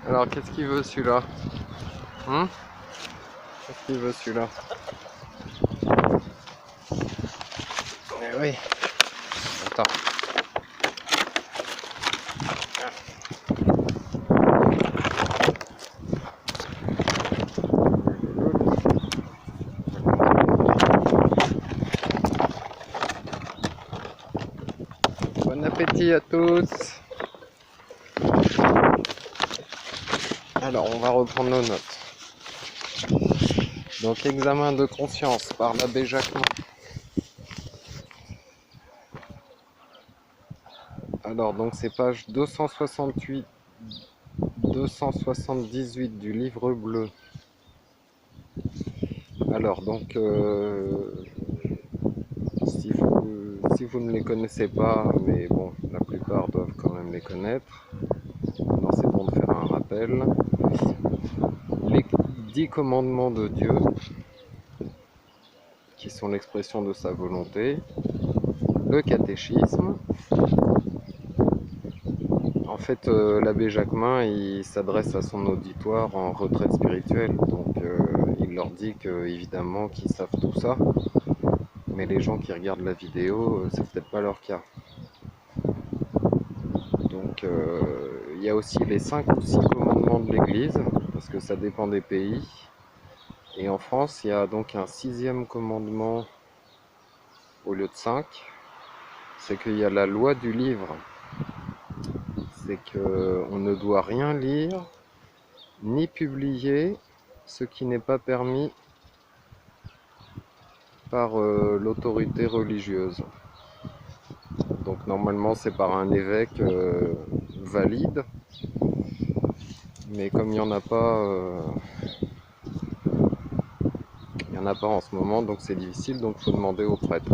Alors, qu'est-ce qu'il veut celui-là? Qu'est-ce qu'il veut celui-là? Eh oui. Attends. Bon appétit à tous. Alors, on va reprendre nos notes. Donc, examen de conscience par l'abbé Jacquemin. Alors, donc c'est page 268, 278 du livre bleu. Alors, donc, si vous ne les connaissez pas, mais bon, la plupart doivent quand même les connaître. Non, c'est bon de faire un rappel. Les 10 commandements de Dieu, qui sont l'expression de sa volonté. Le catéchisme. En fait, l'abbé Jacquemin, il s'adresse à son auditoire en retraite spirituelle, donc il leur dit que évidemment qu'ils savent tout ça, mais les gens qui regardent la vidéo, c'est peut-être pas leur cas. Donc il y a aussi les 5 ou 6 commandements de l'Église, parce que ça dépend des pays. Et en France, il y a donc un 6e commandement au lieu de 5, c'est qu'il y a la loi du livre. C'est qu'on ne doit rien lire, ni publier ce qui n'est pas permis par l'autorité religieuse. Donc normalement c'est par un évêque valide, mais comme il n'y en a pas, en ce moment, donc c'est difficile, donc il faut demander au prêtre.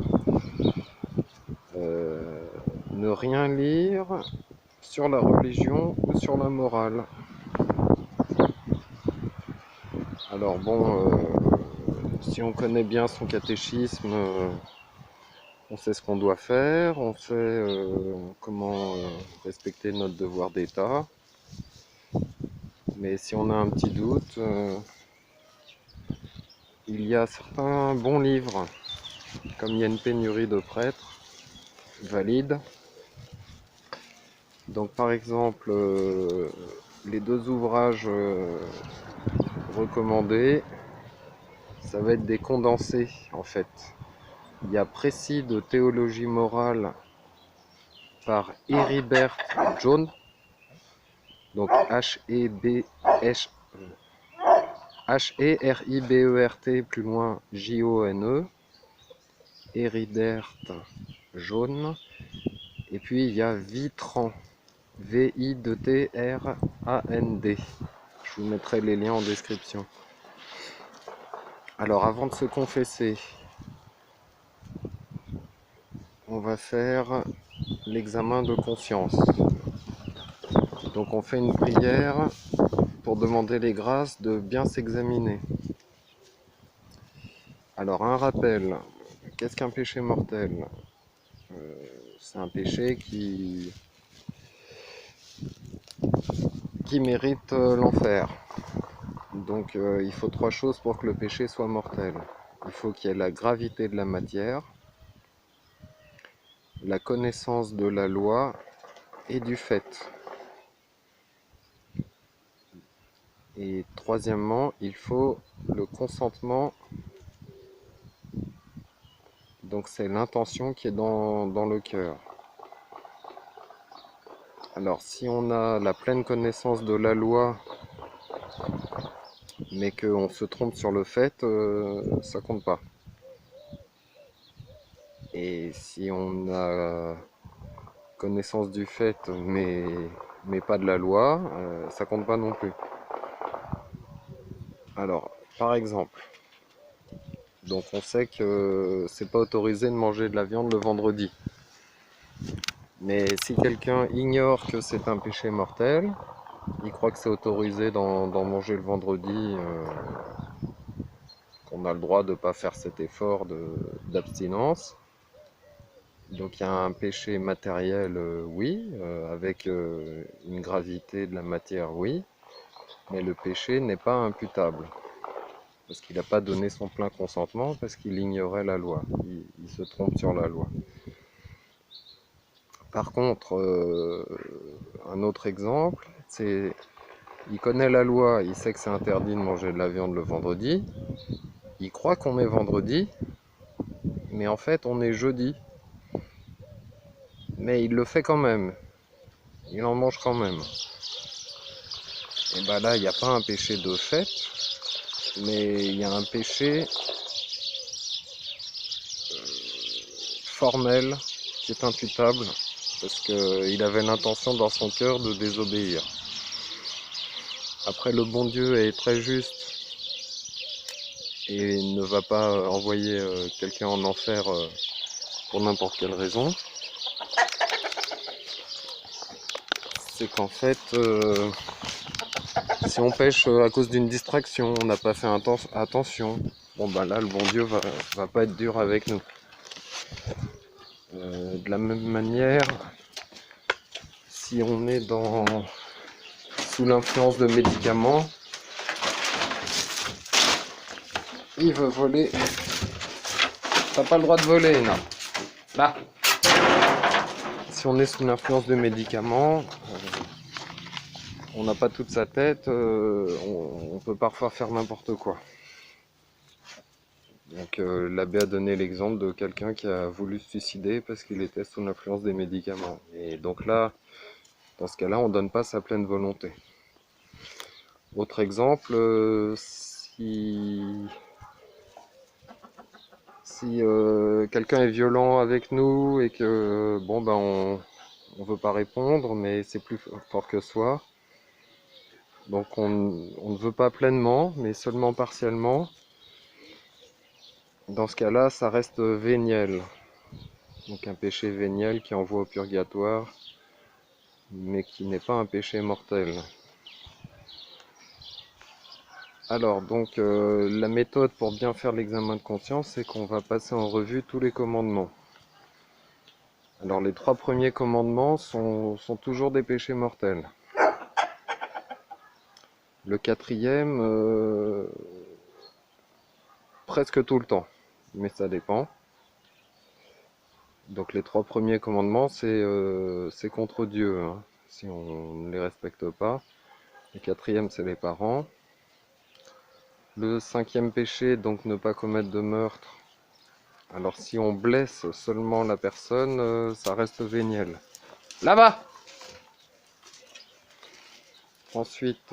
Ne rien lire sur la religion ou sur la morale. Alors bon, si on connaît bien son catéchisme, on sait ce qu'on doit faire, on sait comment respecter notre devoir d'État. Mais si on a un petit doute, il y a certains bons livres, comme il y a une pénurie de prêtres valides. Donc par exemple, les 2 ouvrages recommandés, ça va être des condensés en fait. Il y a Précis de théologie morale par Heribert Jone, donc H-E-R-I-B-E-R-T plus loin J-O-N-E, Heribert Jone. Et puis il y a Vitran, V-I-T-R-A-N-D. Je vous mettrai les liens en description. Alors avant de se confesser, on va faire l'examen de conscience. Donc on fait une prière pour demander les grâces de bien s'examiner. Alors un rappel, qu'est-ce qu'un péché mortel? C'est un péché qui mérite l'enfer. Donc il faut 3 choses pour que le péché soit mortel. Il faut qu'il y ait la gravité de la matière, la connaissance de la loi et du fait. Et troisièmement, il faut le consentement, donc c'est l'intention qui est dans le cœur. Alors si on a la pleine connaissance de la loi, mais qu'on se trompe sur le fait, ça compte pas. Et si on a connaissance du fait, mais pas de la loi, ça compte pas non plus. Alors, par exemple, donc on sait que c'est pas autorisé de manger de la viande le vendredi. Mais si quelqu'un ignore que c'est un péché mortel, il croit que c'est autorisé d'en manger le vendredi, qu'on a le droit de ne pas faire cet effort d'abstinence. Donc il y a un péché matériel, oui, avec une gravité de la matière, oui. mais le péché n'est pas imputable, parce qu'il n'a pas donné son plein consentement, parce qu'il ignorait la loi, il se trompe sur la loi. Par contre, un autre exemple, c'est il connaît la loi, il sait que c'est interdit de manger de la viande le vendredi, il croit qu'on est vendredi, mais en fait on est jeudi, mais il le fait quand même, il en mange quand même. Et bah là, il n'y a pas un péché de fait, mais il y a un péché formel qui est imputable parce qu'il avait l'intention dans son cœur de désobéir. Après, le bon Dieu est très juste et ne va pas envoyer quelqu'un en enfer pour n'importe quelle raison. C'est qu'en fait, si on pêche à cause d'une distraction, on n'a pas fait attention, bon bah là, le bon Dieu va pas être dur avec nous. De la même manière, si on est sous l'influence de médicaments, il veut voler. T'as pas le droit de voler, non. Là. Si on est sous l'influence de médicaments, on n'a pas toute sa tête, on peut parfois faire n'importe quoi. Donc l'abbé a donné l'exemple de quelqu'un qui a voulu se suicider parce qu'il était sous l'influence des médicaments. Et donc là, dans ce cas-là, on ne donne pas sa pleine volonté. Autre exemple, si quelqu'un est violent avec nous et que bon ben on veut pas répondre, mais c'est plus fort que soi, donc on ne veut pas pleinement, mais seulement partiellement. Dans ce cas-là, ça reste véniel, donc un péché véniel qui envoie au purgatoire, mais qui n'est pas un péché mortel. Alors donc la méthode pour bien faire l'examen de conscience, c'est qu'on va passer en revue tous les commandements. Alors les 3 premiers commandements sont toujours des péchés mortels. Le 4e, presque tout le temps, mais ça dépend. Donc les 3 premiers commandements, c'est contre Dieu, hein, si on ne les respecte pas. Le 4e, c'est les parents. Le 5e péché, donc ne pas commettre de meurtre. Alors si on blesse seulement la personne, ça reste véniel. Là-bas! Ensuite,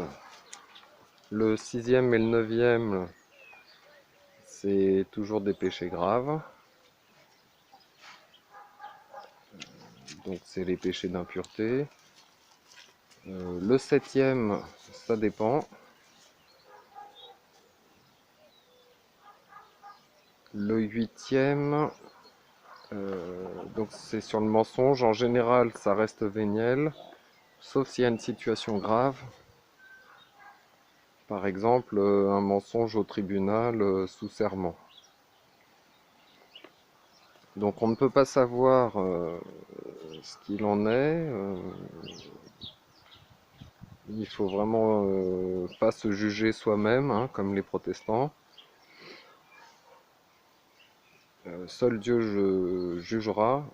le 6e et le 9e, c'est toujours des péchés graves. Donc c'est les péchés d'impureté. Le 7e, ça dépend. Le 8e, donc c'est sur le mensonge. En général, ça reste véniel, sauf s'il y a une situation grave. Par exemple, un mensonge au tribunal sous serment. Donc on ne peut pas savoir ce qu'il en est. Il faut vraiment pas se juger soi-même, hein, comme les protestants. Seul Dieu jugera.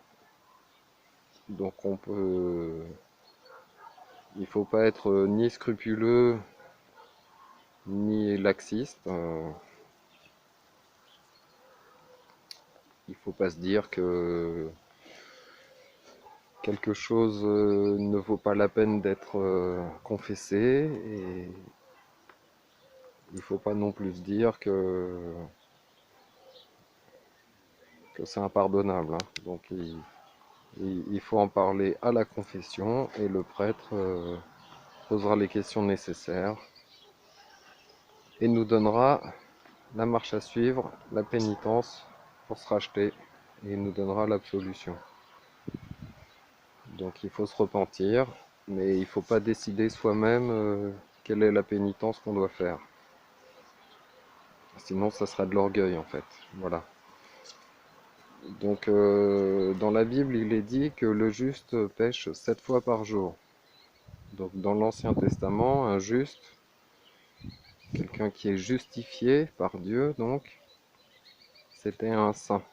Donc il faut pas être ni scrupuleux ni laxiste. Il faut pas se dire que quelque chose ne vaut pas la peine d'être confessé, et il faut pas non plus se dire que c'est impardonnable, hein. Donc il faut en parler à la confession et le prêtre posera les questions nécessaires et nous donnera la marche à suivre, la pénitence pour se racheter, et il nous donnera l'absolution. Donc il faut se repentir, mais il ne faut pas décider soi-même quelle est la pénitence qu'on doit faire. Sinon ça sera de l'orgueil en fait. Voilà. Donc dans la Bible il est dit que le juste pêche 7 fois par jour. Donc dans l'Ancien Testament, un juste, quelqu'un qui est justifié par Dieu, donc c'était un saint.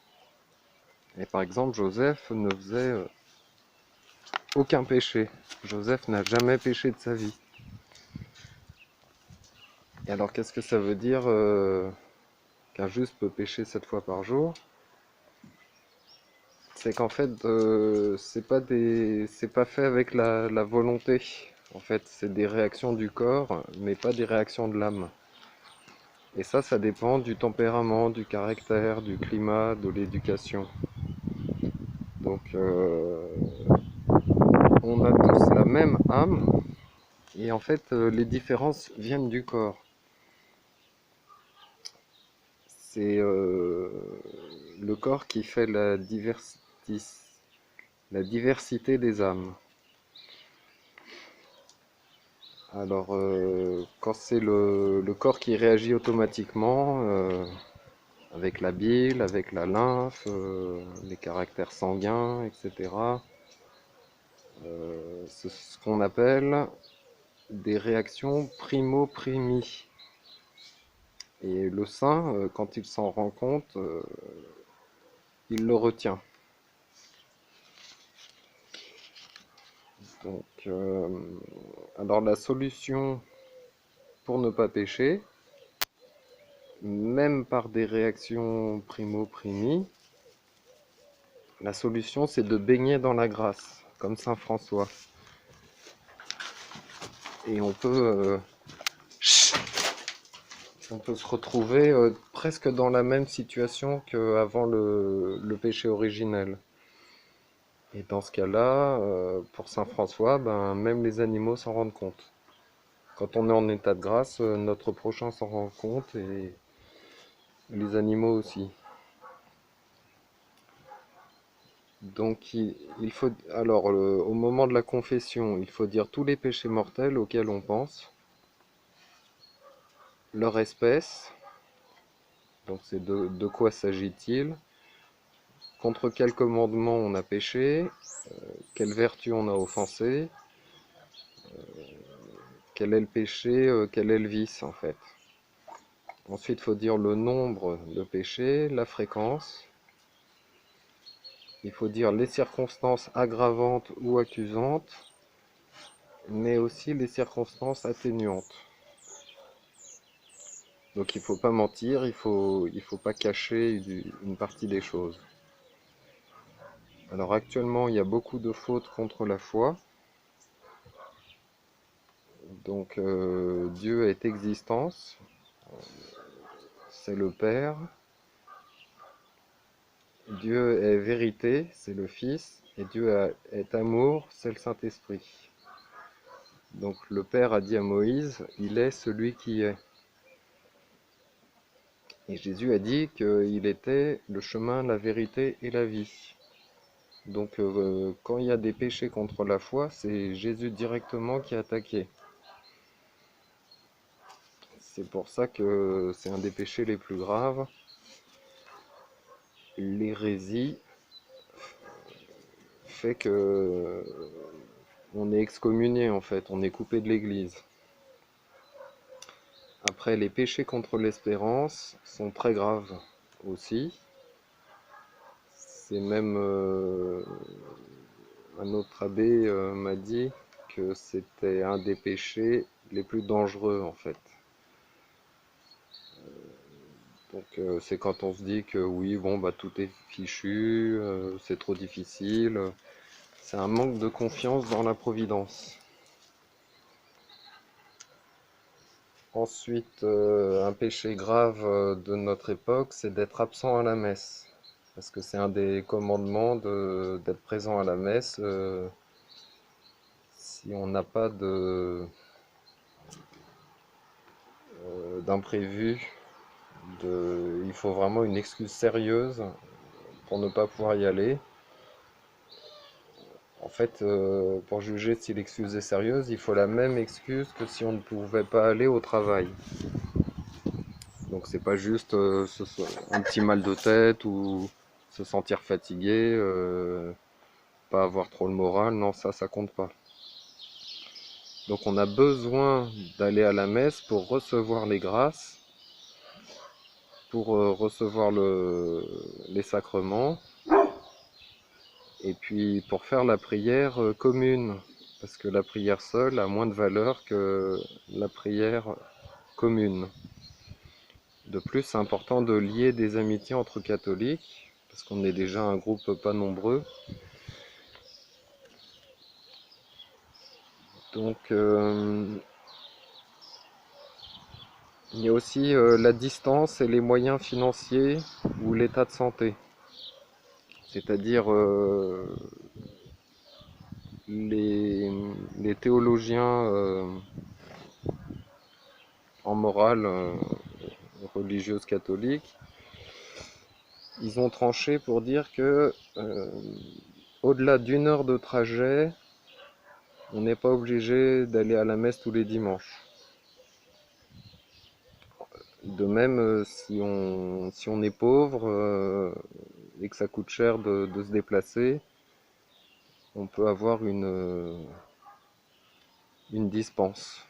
Et par exemple, Joseph ne faisait aucun péché. Joseph n'a jamais péché de sa vie. Et alors, qu'est-ce que ça veut dire qu'un juste peut pécher 7 fois par jour? C'est qu'en fait, c'est pas fait avec la volonté. En fait, c'est des réactions du corps, mais pas des réactions de l'âme. Et ça dépend du tempérament, du caractère, du climat, de l'éducation. Donc, on a tous la même âme, et en fait, les différences viennent du corps. C'est le corps qui fait la diversité des âmes. Alors, quand c'est le corps qui réagit automatiquement, avec la bile, avec la lymphe, les caractères sanguins, etc., c'est ce qu'on appelle des réactions primo-primi. Et le saint, quand il s'en rend compte, il le retient. Donc, alors la solution pour ne pas pécher, même par des réactions primo-primi, la solution c'est de baigner dans la grâce, comme saint François. Et on peut se retrouver presque dans la même situation qu'avant le péché originel. Et dans ce cas-là, pour saint François, ben, même les animaux s'en rendent compte. Quand on est en état de grâce, notre prochain s'en rend compte et les animaux aussi. Donc il faut, alors au moment de la confession, il faut dire tous les péchés mortels auxquels on pense, leur espèce, donc c'est de quoi s'agit-il, contre quel commandement on a péché, quelle vertu on a offensé, quel est le péché, quel est le vice en fait. Ensuite, il faut dire le nombre de péchés, la fréquence. Il faut dire les circonstances aggravantes ou accusantes, mais aussi les circonstances atténuantes. Donc il ne faut pas mentir, il faut pas cacher une partie des choses. Alors actuellement, il y a beaucoup de fautes contre la foi. Donc Dieu est existence, c'est le Père. Dieu est vérité, c'est le Fils. Et Dieu est amour, c'est le Saint-Esprit. Donc le Père a dit à Moïse, il est celui qui est. Et Jésus a dit qu'il était le chemin, la vérité et la vie. Donc quand il y a des péchés contre la foi, c'est Jésus directement qui est attaqué. C'est pour ça que c'est un des péchés les plus graves. L'hérésie fait que on est excommunié en fait, on est coupé de l'Église. Après, les péchés contre l'espérance sont très graves aussi. C'est même un autre abbé m'a dit que c'était un des péchés les plus dangereux en fait. Donc c'est quand on se dit que oui, bon bah tout est fichu, c'est trop difficile. C'est un manque de confiance dans la providence. Ensuite, un péché grave de notre époque, c'est d'être absent à la messe. Parce que c'est un des commandements d'être présent à la messe si on n'a pas d'imprévu. Il faut vraiment une excuse sérieuse pour ne pas pouvoir y aller. En fait, pour juger si l'excuse est sérieuse, il faut la même excuse que si on ne pouvait pas aller au travail. Donc c'est pas juste un petit mal de tête ou se sentir fatigué, pas avoir trop le moral, non ça compte pas. Donc on a besoin d'aller à la messe pour recevoir les grâces, pour recevoir les sacrements, et puis pour faire la prière commune, parce que la prière seule a moins de valeur que la prière commune. De plus, c'est important de lier des amitiés entre catholiques, parce qu'on est déjà un groupe pas nombreux. Donc il y a aussi la distance et les moyens financiers ou l'état de santé. C'est-à-dire les, les théologiens en morale religieuse catholique, ils ont tranché pour dire que au-delà d'une heure de trajet, on n'est pas obligé d'aller à la messe tous les dimanches. De même, si on est pauvre et que ça coûte cher de se déplacer, on peut avoir une dispense.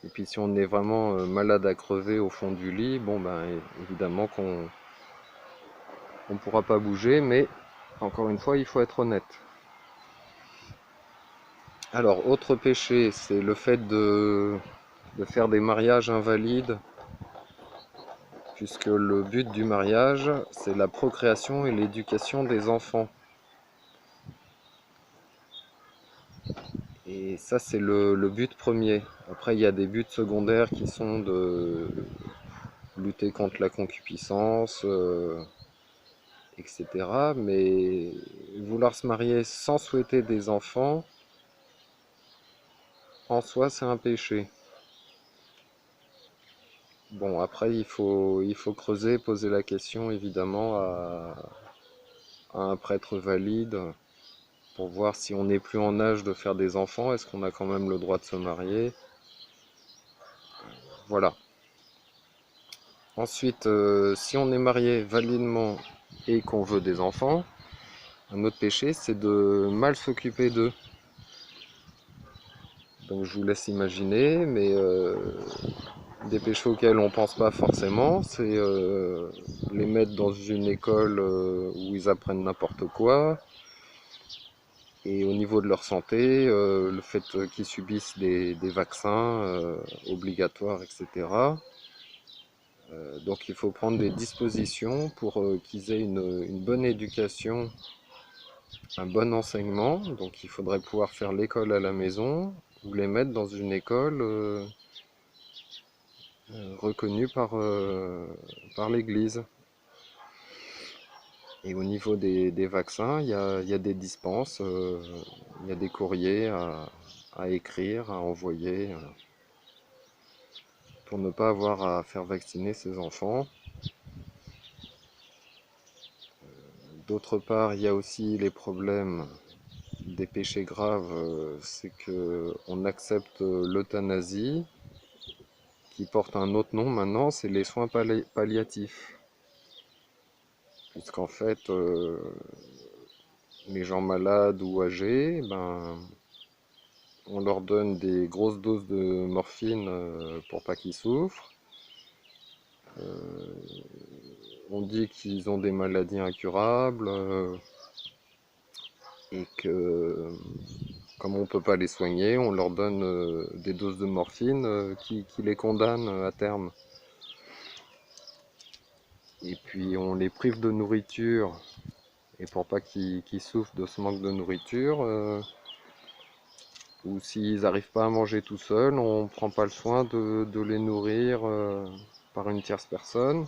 Et puis si on est vraiment malade à crever au fond du lit, bon ben évidemment qu'on ne pourra pas bouger, mais encore une fois, il faut être honnête. Alors, autre péché, c'est le fait de faire des mariages invalides, puisque le but du mariage, c'est la procréation et l'éducation des enfants. Et ça, c'est le but premier. Après, il y a des buts secondaires qui sont de lutter contre la concupiscence, etc. Mais vouloir se marier sans souhaiter des enfants, en soi, c'est un péché. Bon, après, il faut creuser, poser la question, évidemment, à un prêtre valide pour voir si on n'est plus en âge de faire des enfants, est-ce qu'on a quand même le droit de se marier? Voilà. Ensuite, si on est marié validement et qu'on veut des enfants, un autre péché, c'est de mal s'occuper d'eux. Donc je vous laisse imaginer, mais des péchés auxquels on pense pas forcément, c'est les mettre dans une école où ils apprennent n'importe quoi, et au niveau de leur santé, le fait qu'ils subissent des vaccins obligatoires, etc. Donc il faut prendre des dispositions pour qu'ils aient une bonne éducation, un bon enseignement. Donc il faudrait pouvoir faire l'école à la maison ou les mettre dans une école reconnue par l'Église. Et au niveau des vaccins, il y a des dispenses, il y a des courriers à écrire, à envoyer, pour ne pas avoir à faire vacciner ses enfants. D'autre part, il y a aussi les problèmes des péchés graves, c'est que on accepte l'euthanasie, qui porte un autre nom maintenant, c'est les soins palliatifs. Puisqu'en fait, les gens malades ou âgés, ben, on leur donne des grosses doses de morphine pour pas qu'ils souffrent. On dit qu'ils ont des maladies incurables et que comme on ne peut pas les soigner, on leur donne des doses de morphine qui les condamnent à terme. Et puis on les prive de nourriture, et pour pas qu'ils souffrent de ce manque de nourriture, ou s'ils n'arrivent pas à manger tout seuls, on ne prend pas le soin de les nourrir par une tierce personne.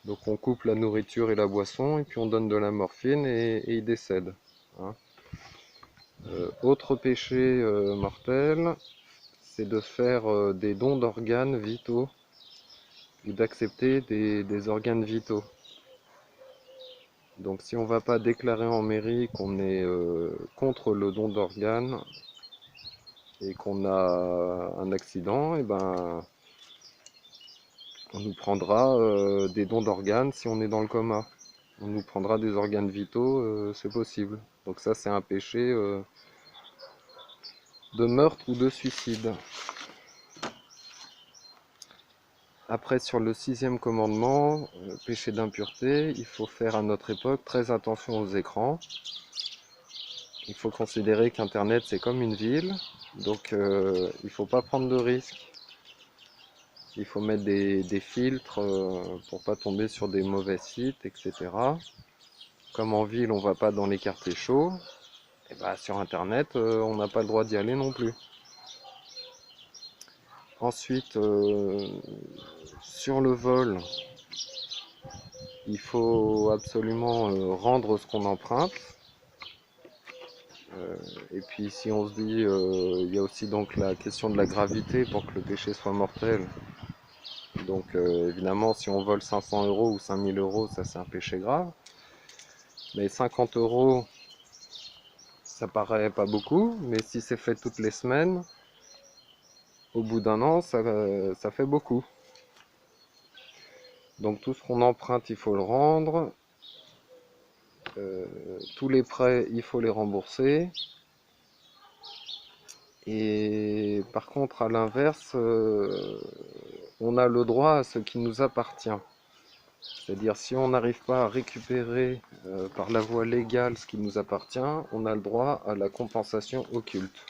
Donc on coupe la nourriture et la boisson, et puis on donne de la morphine et ils décèdent. Hein. Autre péché mortel, c'est de faire des dons d'organes vitaux ou d'accepter des organes vitaux. Donc si on ne va pas déclarer en mairie qu'on est contre le don d'organes et qu'on a un accident, et ben on nous prendra des dons d'organes si on est dans le coma. On nous prendra des organes vitaux, c'est possible. Donc ça c'est un péché de meurtre ou de suicide. Après, sur le 6e commandement, péché d'impureté, il faut faire à notre époque très attention aux écrans. Il faut considérer qu'Internet c'est comme une ville, donc il ne faut pas prendre de risques. Il faut mettre des filtres pour pas tomber sur des mauvais sites, etc. Comme en ville on va pas dans les quartiers chauds, et bah sur Internet on n'a pas le droit d'y aller non plus. Ensuite, sur le vol, il faut absolument rendre ce qu'on emprunte. Et puis si on se dit, il y a aussi donc la question de la gravité pour que le péché soit mortel. Donc évidemment, si on vole 500 € ou 5000 €, ça c'est un péché grave. Mais 50 €, ça paraît pas beaucoup, mais si c'est fait toutes les semaines, au bout d'un an, ça fait beaucoup. Donc tout ce qu'on emprunte, il faut le rendre. Tous les prêts, il faut les rembourser. Et par contre, à l'inverse, on a le droit à ce qui nous appartient. C'est-à-dire, si on n'arrive pas à récupérer par la voie légale ce qui nous appartient, on a le droit à la compensation occulte.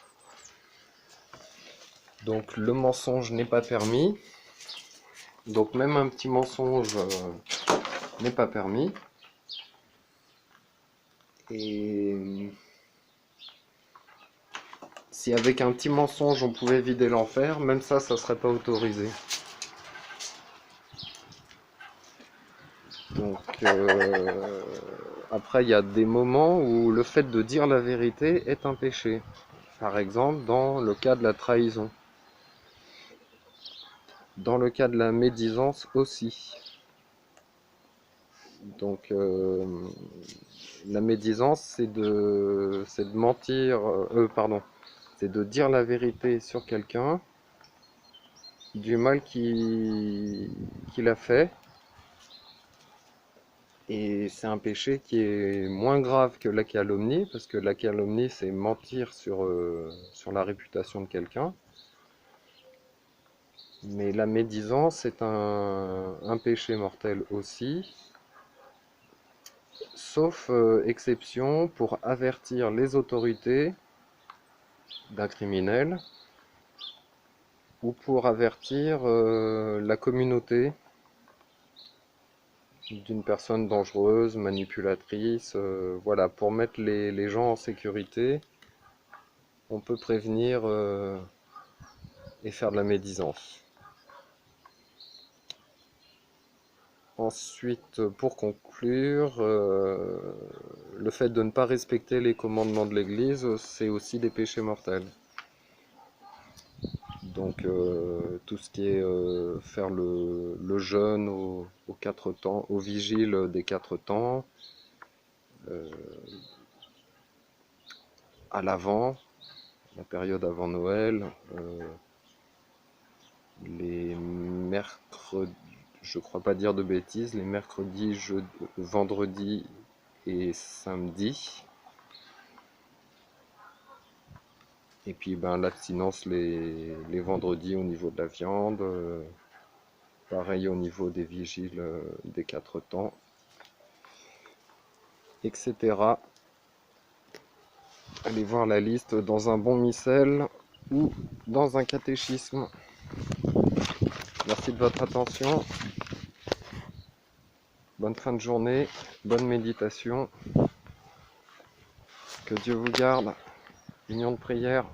Donc, le mensonge n'est pas permis. Donc, même un petit mensonge n'est pas permis. Et si avec un petit mensonge on pouvait vider l'enfer, même ça serait pas autorisé. Donc après il y a des moments où le fait de dire la vérité est un péché. Par exemple dans le cas de la trahison. Dans le cas de la médisance aussi. Donc la médisance c'est de mentir, c'est de dire la vérité sur quelqu'un, du mal qu'il a fait. Et c'est un péché qui est moins grave que la calomnie, parce que la calomnie, c'est mentir sur la réputation de quelqu'un. Mais la médisance est un péché mortel aussi, sauf exception pour avertir les autorités d'un criminel ou pour avertir la communauté d'une personne dangereuse, manipulatrice, voilà, pour mettre les gens en sécurité. On peut prévenir et faire de la médisance. Ensuite, pour conclure, le fait de ne pas respecter les commandements de l'Église, c'est aussi des péchés mortels. Donc tout ce qui est faire le jeûne aux 4 temps, aux vigiles des 4 temps, à l'Avent, la période avant Noël, les mercredis, je crois pas dire de bêtises, les mercredis, vendredis et samedis. Et puis l'abstinence les vendredis au niveau de la viande, pareil au niveau des vigiles des 4 temps, etc. Allez voir la liste dans un bon missel ou dans un catéchisme. Merci de votre attention. Bonne fin de journée, bonne méditation. Que Dieu vous garde. Union de prière.